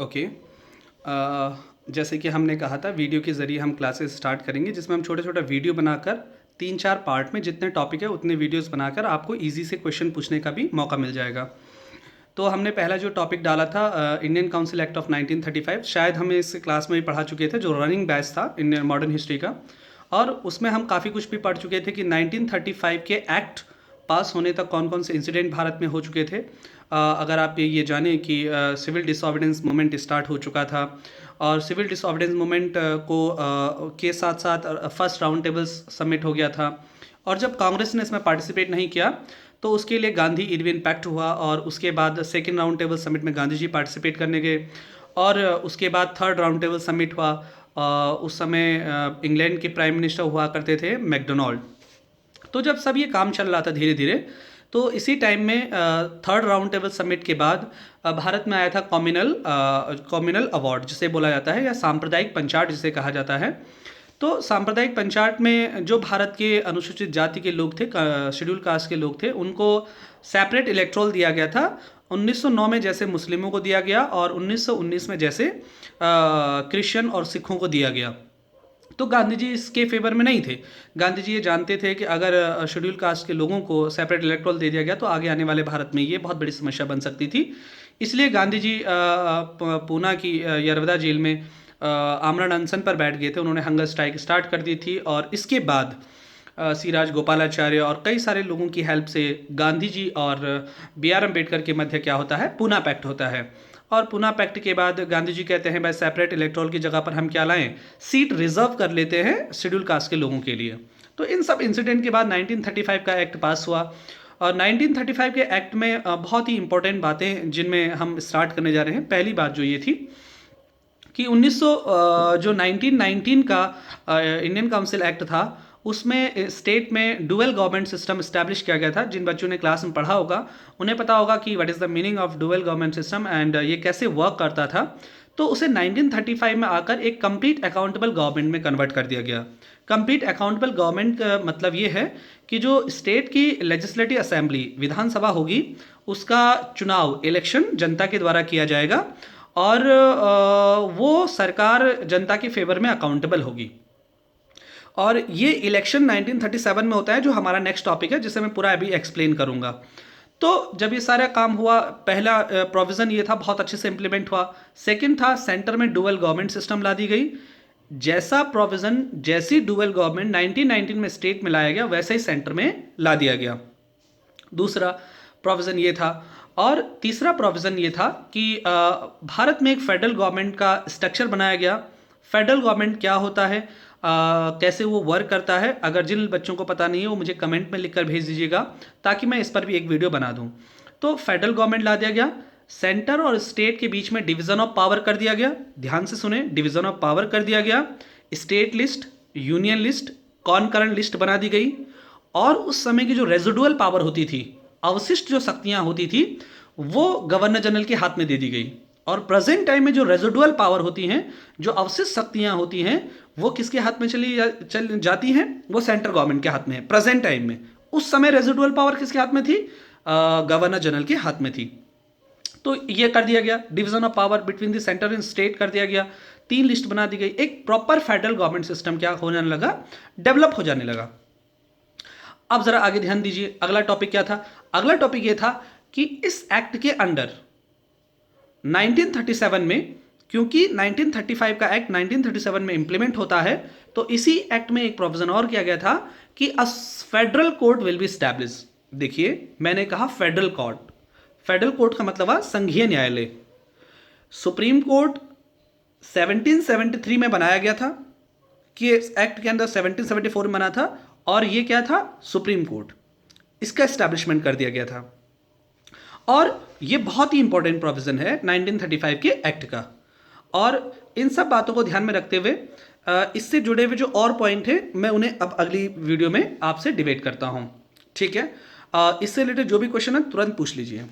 Okay. जैसे कि हमने कहा था, वीडियो के ज़रिए हम क्लासेस स्टार्ट करेंगे, जिसमें हम छोटा छोटा वीडियो बनाकर 3-4 पार्ट में जितने टॉपिक है उतने वीडियोस बनाकर आपको इजी से क्वेश्चन पूछने का भी मौका मिल जाएगा। तो हमने पहला जो टॉपिक डाला था इंडियन काउंसिल एक्ट ऑफ 1935, शायद हमें इस क्लास में भी पढ़ा चुके थे, जो रनिंग बैच था इंडियन मॉडर्न हिस्ट्री का। और उसमें हम काफ़ी कुछ भी पढ़ चुके थे कि 1935 के एक्ट पास होने तक कौन कौन से इंसिडेंट भारत में हो चुके थे। अगर आप ये जानें कि सिविल डिसऑर्डिनेंस मूवमेंट स्टार्ट हो चुका था, और सिविल डिसऑर्डिनेंस मूवमेंट के साथ साथ फर्स्ट राउंड टेबल समिट हो गया था। और जब कांग्रेस ने इसमें पार्टिसिपेट नहीं किया तो उसके लिए गांधी इरविन पैक्ट हुआ, और उसके बाद सेकेंड राउंड टेबल समिट में गांधी जी पार्टिसिपेट करने गए, और उसके बाद थर्ड राउंड टेबल समिट हुआ। उस समय इंग्लैंड के प्राइम मिनिस्टर हुआ करते थे मैकडोनाल्ड। तो जब सब ये काम चल रहा था धीरे धीरे, तो इसी टाइम में थर्ड राउंड टेबल समिट के बाद भारत में आया था कॉम्युनल अवार्ड, जिसे बोला जाता है, या सांप्रदायिक पंचाट जिसे कहा जाता है। तो सांप्रदायिक पंचाट में जो भारत के अनुसूचित जाति के लोग थे, शेड्यूल कास्ट के लोग थे, उनको सेपरेट इलेक्टोरल दिया गया था। 1909 में जैसे मुस्लिमों को दिया गया, और 1919 में जैसे क्रिश्चियन और सिखों को दिया गया। तो गांधी जी इसके फेवर में नहीं थे। गांधी जी ये जानते थे कि अगर शेड्यूल कास्ट के लोगों को सेपरेट इलेक्टोरल दे दिया गया तो आगे आने वाले भारत में ये बहुत बड़ी समस्या बन सकती थी। इसलिए गांधी जी पूना की यरवदा जेल में आमरण अनशन पर बैठ गए थे। उन्होंने हंगर स्ट्राइक स्टार्ट कर दी थी, और इसके बाद सी राज गोपालाचार्य और कई सारे लोगों की हेल्प से गांधी जी और B.R. अम्बेडकर के मध्य क्या होता है, पूना पैक्ट होता है। और पूना पैक्ट के बाद गांधी जी कहते हैं भाई सेपरेट इलेक्टोरल की जगह पर हम क्या लाएं, सीट रिजर्व कर लेते हैं शेड्यूल कास्ट के लोगों के लिए। तो इन सब इंसिडेंट के बाद 1935 का एक्ट पास हुआ। और 1935 के एक्ट में बहुत ही इंपॉर्टेंट बातें जिनमें हम स्टार्ट करने जा रहे हैं। पहली बात जो ये थी कि 1919 का इंडियन काउंसिल एक्ट था, उसमें स्टेट में डुअल गवर्नमेंट सिस्टम इस्टेब्लिश किया गया था। जिन बच्चों ने क्लास में पढ़ा होगा उन्हें पता होगा कि what is the meaning of dual government system and ये कैसे वर्क करता था। तो उसे 1935 में आकर एक कंप्लीट अकाउंटेबल गवर्नमेंट में कन्वर्ट कर दिया गया। कंप्लीट अकाउंटेबल गवर्नमेंट का मतलब ये है कि जो स्टेट की लेजिस्लेटिव असेंबली विधानसभा होगी, उसका चुनाव इलेक्शन जनता के द्वारा किया जाएगा, और वो सरकार जनता के फेवर में अकाउंटेबल होगी। और ये इलेक्शन 1937 में होता है, जो हमारा नेक्स्ट टॉपिक है, जिसे मैं पूरा अभी एक्सप्लेन करूंगा। तो जब ये सारा काम हुआ, पहला प्रोविज़न ये था, बहुत अच्छे से इंप्लीमेंट हुआ। सेकंड था, सेंटर में डुअल गवर्नमेंट सिस्टम ला दी गई। जैसा प्रोविज़न, जैसी डुअल गवर्नमेंट 1919 में स्टेट में लाया गया, वैसे ही सेंटर में ला दिया गया। दूसरा प्रोविज़न ये था। और तीसरा प्रोविज़न ये था कि भारत में एक फेडरल गवर्नमेंट का स्ट्रक्चर बनाया गया। फेडरल गवर्नमेंट क्या होता है, कैसे वो वर्क करता है, अगर जिन बच्चों को पता नहीं है वो मुझे कमेंट में लिखकर भेज दीजिएगा, ताकि मैं इस पर भी एक वीडियो बना दूं। तो फेडरल गवर्नमेंट ला दिया गया, सेंटर और स्टेट के बीच में डिवीजन ऑफ पावर कर दिया गया। ध्यान से सुने, डिवीजन ऑफ पावर कर दिया गया। State list, union list, कॉनकरेंट list बना दी गई। और उस समय की जो रेजिडुअल पावर होती थी, अवशिष्ट जो शक्तियां होती थी, वो गवर्नर जनरल के हाथ में दे दी गई। और प्रेजेंट टाइम में जो रेजिडुअल पावर होती हैं, जो अवशिष्ट शक्तियां होती हैं, वो किसके हाथ में चल जाती हैं, वो सेंट्रल गवर्नमेंट के हाथ में है प्रेजेंट टाइम में। उस समय रेजिडुअल पावर किसके हाथ में थी, गवर्नर जनरल के हाथ में थी। तो ये कर दिया गया, division of power between the centre and state कर दिया गया। 3 लिस्ट बना दी गई। एक प्रॉपर फेडरल गवर्नमेंट सिस्टम क्या होने लगा, डेवलप हो जाने लगा। अब जरा आगे ध्यान दीजिए, अगला टॉपिक क्या था। अगला टॉपिक ये था कि इस एक्ट के अंडर 1937 में, क्योंकि 1935 का एक्ट 1937 में इंप्लीमेंट होता है, तो इसी एक्ट में एक प्रोविजन और किया गया था कि a federal court will be establish. देखिए, मैंने कहा फेडरल कोर्ट। फेडरल कोर्ट का मतलब है संघीय न्यायालय। सुप्रीम कोर्ट 1773 में बनाया गया था, कि एक्ट के अंदर 1774 में बना था, और ये क्या था, सुप्रीम कोर्ट, इसका एस्टैब्लिशमेंट कर दिया गया था। और ये बहुत ही इंपॉर्टेंट प्रोविजन है 1935 के एक्ट का। और इन सब बातों को ध्यान में रखते हुए इससे जुड़े हुए जो और पॉइंट है, मैं उन्हें अब अगली वीडियो में आपसे डिबेट करता हूं। ठीक है, इससे रिलेटेड जो भी क्वेश्चन है तुरंत पूछ लीजिए।